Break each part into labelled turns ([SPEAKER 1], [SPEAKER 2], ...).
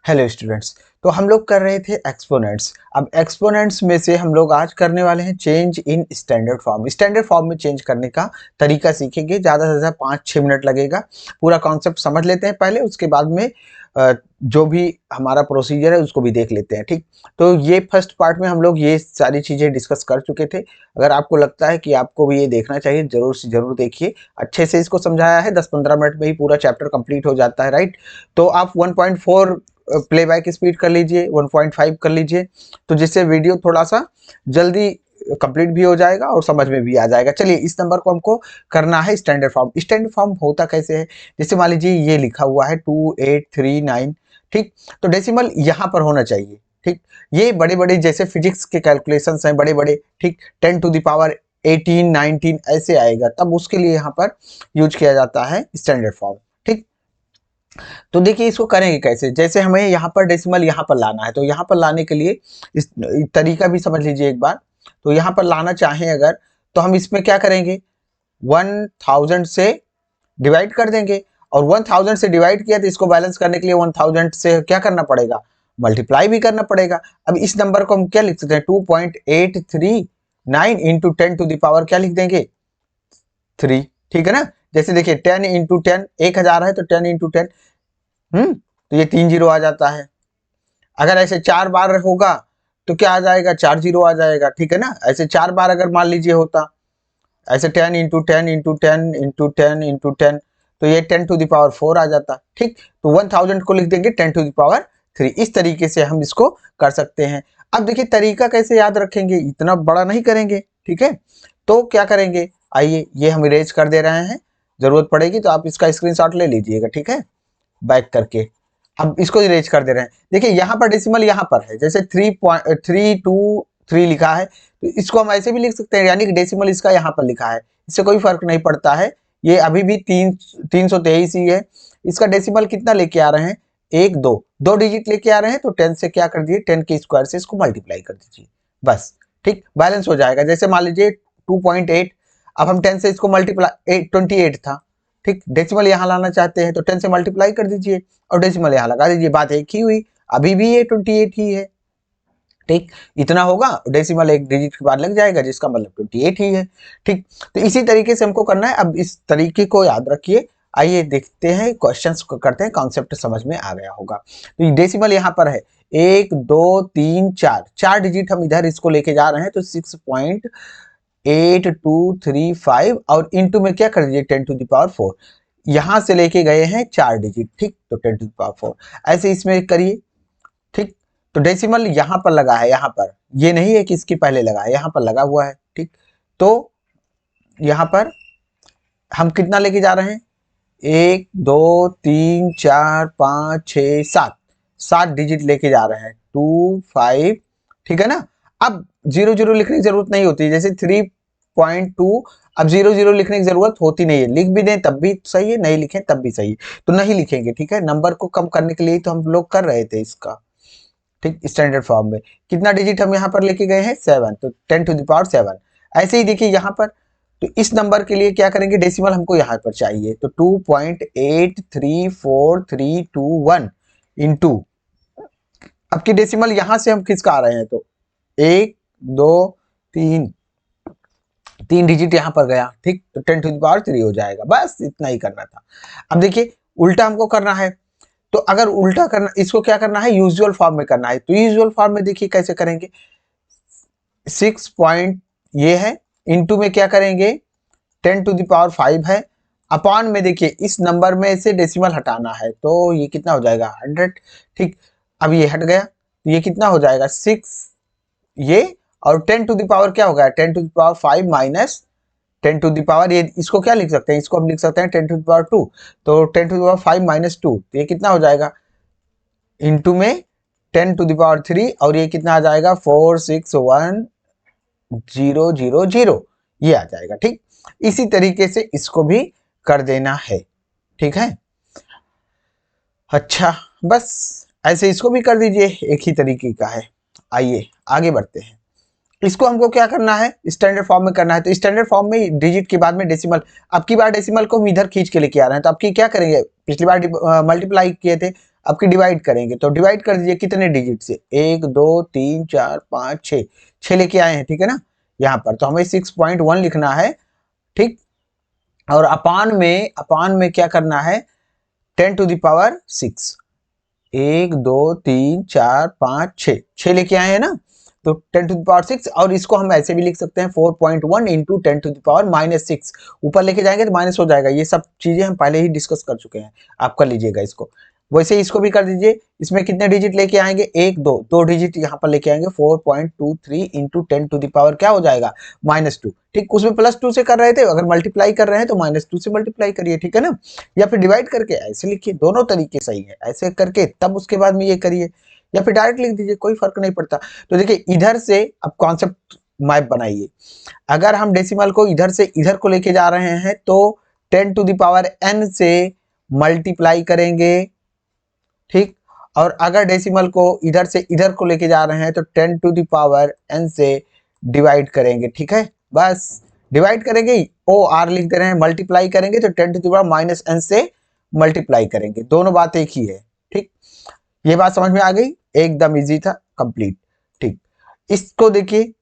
[SPEAKER 1] Hello students. तो हम लोग कर रहे थे एक्सपोनेंट्स। अब एक्सपोनेंट्स में से हम लोग आज करने वाले हैं change in standard form. Standard form में चेंज करने का तरीका सीखेंगे। ज़्यादा से ज़्यादा 5-6 मिनट लगेगा। पूरा कॉन्सेप्ट समझ लेते हैं पहले, उसके बाद में जो भी हमारा प्रोसीजर है उसको भी देख लेते हैं। ठीक, तो ये फर्स्ट पार्ट में हम लोग ये सारी चीज़ें डिस्कस कर चुके थे। अगर आपको लगता है कि आपको भी ये देखना चाहिए, ज़रूर से ज़रूर देखिए। अच्छे से इसको समझाया है, 10-15 मिनट में ही पूरा चैप्टर कंप्लीट हो जाता है, राइट। तो आप 1.4 प्लेबैक स्पीड कर लीजिए, 1.5 कर लीजिए, तो जिससे वीडियो थोड़ा सा जल्दी कंप्लीट भी हो जाएगा और समझ में भी आ जाएगा। चलिए, इस नंबर को हमको करना है स्टैंडर्ड फॉर्म। स्टैंडर्ड फॉर्म होता कैसे है, जैसे मान लीजिए ये लिखा हुआ है 2839। ठीक, तो डेसिमल यहाँ पर होना चाहिए। ठीक, ये बड़े बड़े जैसे फिजिक्स के कैलकुलेशंस हैं बड़े बड़े, ठीक, 10⁻18 19 ऐसे आएगा, तब उसके लिए यहाँ पर यूज किया जाता है स्टैंडर्ड फॉर्म। ठीक, तो देखिए इसको करेंगे कैसे। जैसे हमें यहाँ पर डेसिमल यहाँ पर लाना है, तो यहाँ पर लाने के लिए इस तरीका भी समझ लीजिए एक बार। तो यहाँ पर लाना चाहें अगर, तो हम इसमें क्या करेंगे, 1000 से डिवाइड कर देंगे, और 1000 से डिवाइड किया तो इसको बैलेंस करने के लिए 1000 से क्या करना पड़ेगा, मल्टीप्लाई भी करना पड़ेगा। अब इस नंबर को हम क्या लिख सकते हैं, 2.839 इंटू 10⁻, क्या लिख देंगे, 3। ठीक है ना। जैसे देखिए 10 इंटू 10 1000 है, तो 10 इंटू 10 तो ये 3 जीरो आ जाता है। अगर ऐसे 4 बार होगा तो क्या आ जाएगा, 4 जीरो आ जाएगा। ठीक है ना। ऐसे 4 बार अगर मान लीजिए होता, ऐसे 10 इंटू 10 इंटू 10 इंटू 10 इंटू 10, तो ये 10⁻4 आ जाता। ठीक, तो 1000 को लिख देंगे 10⁻3। इस तरीके से हम इसको कर सकते हैं। अब देखिए तरीका कैसे याद रखेंगे, इतना बड़ा नहीं करेंगे। ठीक है, तो क्या करेंगे, आइए ये हम इरेज कर दे रहे हैं, जरूरत पड़ेगी तो आप इसका स्क्रीनशॉट ले लीजिएगा। ठीक है, बैक करके अब इसको इरेज कर दे रहे हैं। देखिए यहाँ पर डेसिमल यहाँ पर है, जैसे 3.323 लिखा है, तो इसको हम ऐसे भी लिख सकते हैं, यानी कि डेसिमल इसका यहाँ पर लिखा है, इससे कोई फर्क नहीं पड़ता है। ये अभी भी 323 ही है। इसका डेसिमल कितना लेके आ रहे हैं, 1 2 डिजिट लेके आ रहे हैं, तो 10 से क्या कर दिए, 10 के स्क्वायर से इसको मल्टीप्लाई कर दीजिए, बस। ठीक, बैलेंस हो जाएगा। जैसे मान लीजिए 2.8, अब हम 10 से इसको मल्टीप्लाई, 28 था। ठीक, डेसिमल यहाँ लाना चाहते हैं तो 10 से मल्टीप्लाई कर दीजिए और डेसिमल यहाँ लगा दीजिए, बात एक ही हुई। अभी भी ये 28 ही है। ठीक, इतना होगा, डेसिमल एक डिजिट के बाद लग जाएगा, जिसका मतलब 28 ही है। ठीक, तो इसी तरीके से हमको करना है। अब इस तरीके को याद रखिए। आइए देखते हैं, क्वेश्चंस को करते हैं, कॉन्सेप्ट समझ में आ गया होगा। तो डेसिमल यहाँ पर है 1 2 3 4, 4 डिजिट हम इधर इसको लेके जा रहे हैं, तो 6.8235 और इंटू में क्या कर दीजिए 10⁻4। यहां से लेके गए हैं 4 डिजिट। ठीक, तो 10⁻4 ऐसे इसमें करिए। ठीक, तो डेसिमल यहां पर लगा है, यहां पर, ये नहीं है कि इसके पहले लगा है, यहां पर लगा हुआ है। ठीक, तो यहां पर हम कितना लेके जा रहे हैं, 1 2 3 4 5 6 7, 7 डिजिट लेके जा रहे हैं, 2 5। ठीक है ना। अब 0 0 लिखने की जरूरत नहीं होती, जैसे 3.2, अब 0 0 लिखने की जरूरत होती नहीं है। लिख भी दें तब भी सही है, नहीं लिखें तब भी सही है, तो नहीं लिखेंगे। ठीक है, नंबर को कम करने के लिए तो हम लोग कर रहे थे इसका। ठीक, स्टैंडर्ड फॉर्म में कितना डिजिट हम यहाँ पर लेके गए हैं, 7, तो 10⁻7। ऐसे ही देखिए यहाँ पर, तो इस नंबर के लिए क्या करेंगे, डेसिमल हमको यहाँ पर चाहिए, तो 2.834321 इंटू, अब की डेसिमल यहां से हम किसका आ रहे हैं, तो 1 2 3, 3 डिजिट यहां पर गया। ठीक, तो 10⁻3 हो जाएगा, बस इतना ही करना था। अब देखिए उल्टा हमको करना है, तो अगर उल्टा करना, इसको क्या करना है, यूजुअल फॉर्म में करना है। तो यूजुअल फॉर्म में देखिए कैसे करेंगे, 6 पॉइंट ये है, इंटू में क्या करेंगे, 10⁻5 है, अपॉन में देखिए इस नंबर में से डेसिमल हटाना है, तो ये कितना हो जाएगा, 100। ठीक, अब ये हट गया, तो ये कितना हो जाएगा, 6 ये, और 10 क्या होगा, 10⁻5 माइनस 10 ये, इसको क्या लिख सकते हैं, इसको हम लिख सकते हैं 10⁻2, तो 10⁻5 माइनस 2, तो ये कितना हो जाएगा, इंटू में 10⁻3, और ये कितना आ जाएगा, 461,000, ये आ जाएगा। ठीक, इसी तरीके से इसको भी कर देना है। ठीक है, अच्छा, बस ऐसे इसको भी कर दीजिए, एक ही तरीके का है। आइए आगे बढ़ते हैं। इसको हमको क्या करना है, स्टैंडर्ड फॉर्म में करना है। तो स्टैंडर्ड फॉर्म में डिजिट के बाद में डेसिमल, अब की बार डेसिमल को हम इधर खींच के लेके आ रहे हैं, तो अब की क्या करेंगे, पिछली बार मल्टीप्लाई किए थे, आपकी डिवाइड करेंगे, तो डिवाइड कर दीजिए कितने डिजिट से, 1 2 3 4 5 6, 6 लेके आए हैं, ठीक है ना। यहाँ पर तो हमें 6.1 लिखना है, ठीक। और अपान में क्या करना है, 10⁶, 1 2 3 4 5 6, 6 लेके आए हैं ना, तो 10⁶, और इसको हम ऐसे भी लिख सकते हैं 4.1 इंटू 10⁻⁻6, ऊपर लेके जाएंगे तो माइनस हो जाएगा। ये सब चीजें हम पहले ही डिस्कस कर चुके हैं, आप कर लीजिएगा इसको। वैसे इसको भी कर दीजिए, इसमें कितने डिजिट लेके आएंगे, 1 2, 2 डिजिट यहाँ पर लेके आएंगे, 4.23 इंटू 10⁻, क्या हो जाएगा, -2, ठीक। उसमें +2 से कर रहे थे, अगर मल्टीप्लाई कर रहे हैं तो -2 से मल्टीप्लाई करिए, ठीक है ना। या फिर डिवाइड करके ऐसे लिखिए, दोनों तरीके सही है, ऐसे करके तब उसके बाद में ये करिए, या फिर डायरेक्ट लिख दीजिए, कोई फर्क नहीं पड़ता। तो देखिए इधर से अब कॉन्सेप्ट मैप बनाइए, अगर हम डेसिमल को इधर से इधर को लेके जा रहे हैं तो 10⁻n से मल्टीप्लाई करेंगे, ठीक। और अगर डेसिमल को इधर से इधर को लेके जा रहे हैं तो 10⁻n से डिवाइड करेंगे, ठीक है। बस डिवाइड करेंगे, ओ आर लिख दे रहे हैं, मल्टीप्लाई करेंगे तो 10⁻⁻n से मल्टीप्लाई करेंगे, दोनों बात एक ही है, ठीक। ये बात समझ में आ गई, एकदम इजी था, कंप्लीट, ठीक। इसको देखिए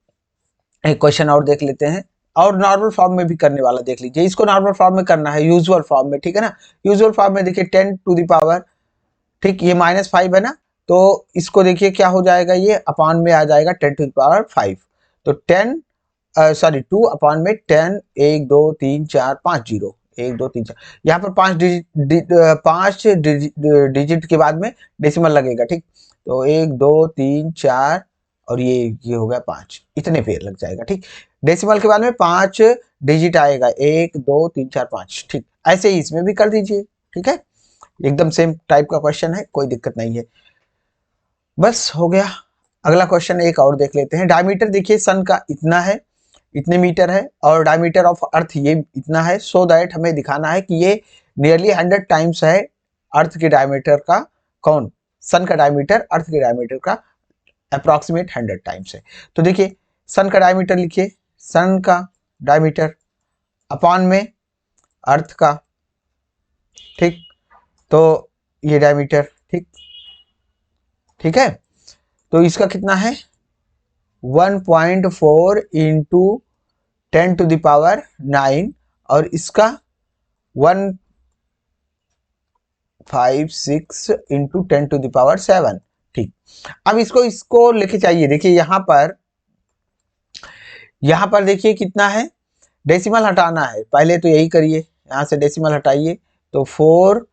[SPEAKER 1] एक क्वेश्चन और देख लेते हैं, और नॉर्मल फॉर्म में भी करने वाला देख लीजिए। इसको नॉर्मल फॉर्म में करना है, यूजुअल फॉर्म में, ठीक है ना। यूजुअल फॉर्म में देखिए 10⁻, ठीक, ये -5 है ना, तो इसको देखिए क्या हो जाएगा, ये अपान में आ जाएगा 10⁵, तो 2 अपान में 10, 1 2 3 4 5 0, 1 2 3 4, यहाँ पर 5 डिजिट के बाद में डेसिमल लगेगा, ठीक। तो 1 2 3 4 और ये हो गया 5, इतने पे लग जाएगा, ठीक। डेसिमल के बाद में 5 डिजिट आएगा, 1 2 3 4 5, ठीक। ऐसे ही इसमें भी कर दीजिए, ठीक है, एकदम सेम टाइप का क्वेश्चन है, कोई दिक्कत नहीं है, बस हो गया। अगला क्वेश्चन एक और देख लेते हैं। डायमीटर देखिए सन का इतना है, इतने मीटर है, और डायमीटर ऑफ अर्थ ये इतना है, सो दैट हमें दिखाना है कि ये नियरली 100 टाइम्स है अर्थ के डायमीटर का, कौन, सन का डायमीटर अर्थ के डायमीटर का अप्रॉक्सीमेट 100 टाइम्स है। तो देखिए सन का डायमीटर लिखिए, सन का डायमीटर अपान में अर्थ का, ठीक, तो ये डायमीटर, ठीक, ठीक है। तो इसका कितना है, 1.4 इंटू 10⁹9, और इसका 156 इंटू 10⁷, ठीक। अब इसको लेके चाहिए, देखिए यहाँ पर देखिए कितना है, डेसिमल हटाना है, पहले तो यही करिए, यहाँ से डेसिमल हटाइए तो 4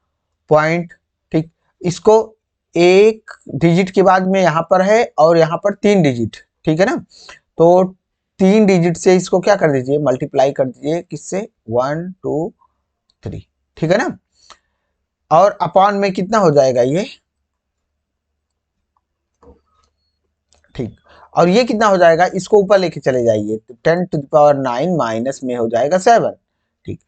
[SPEAKER 1] पॉइंट, ठीक। इसको एक डिजिट के बाद में यहाँ पर है, और यहाँ पर 3 डिजिट, ठीक है ना, तो 3 डिजिट से इसको क्या कर दीजिए, मल्टीप्लाई कर दीजिए, किससे, 1 2 3, ठीक है ना। और अपॉन में कितना हो जाएगा ये, ठीक, और ये कितना हो जाएगा, इसको ऊपर लेके चले जाइए, तो 10⁹9 माइनस में हो जाएगा 7, ठीक।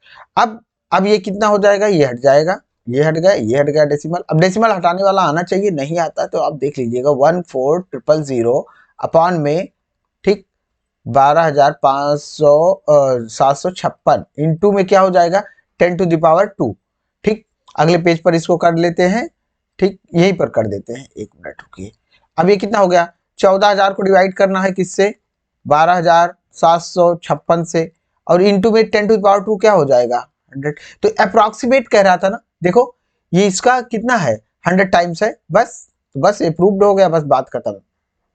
[SPEAKER 1] अब ये कितना हो जाएगा, ये हट जाएगा, ये हट गया, ये हट गया डेसिमल। अब डेसिमल हटाने वाला आना चाहिए, नहीं आता तो आप देख लीजिएगा, 14000 अपॉन में, ठीक, 12,756 इंटू में क्या हो जाएगा, 10⁻², ठीक। अगले पेज पर इसको कर लेते हैं, ठीक, यहीं पर कर देते हैं, एक मिनट रुकिए। अब ये कितना हो गया, 14,000 को डिवाइड करना है किससे, 12,756 से, और इंटू में 10⁻² क्या हो जाएगा, 100। तो अप्रॉक्सीमेट कह रहा था ना, देखो ये इसका कितना है, 100 टाइम्स है, बस ये प्रूव्ड हो गया, बस बात खत्म,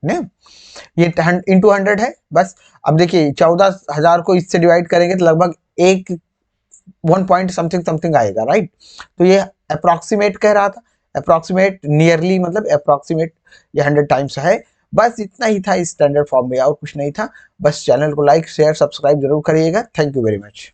[SPEAKER 1] नहीं, ये इंटू 100 है, बस। अब देखिए 14,000 को इससे डिवाइड करेंगे तो लगभग 1 पॉइंट समथिंग आएगा, राइट। तो ये अप्रॉक्सीमेट कह रहा था, अप्रॉक्सीमेट, नियरली मतलब अप्रॉक्सीमेट, ये 100 टाइम्स है। बस इतना ही था इस स्टैंडर्ड फॉर्म में, और कुछ नहीं था। बस चैनल को लाइक शेयर सब्सक्राइब जरूर करिएगा। Thank you very much.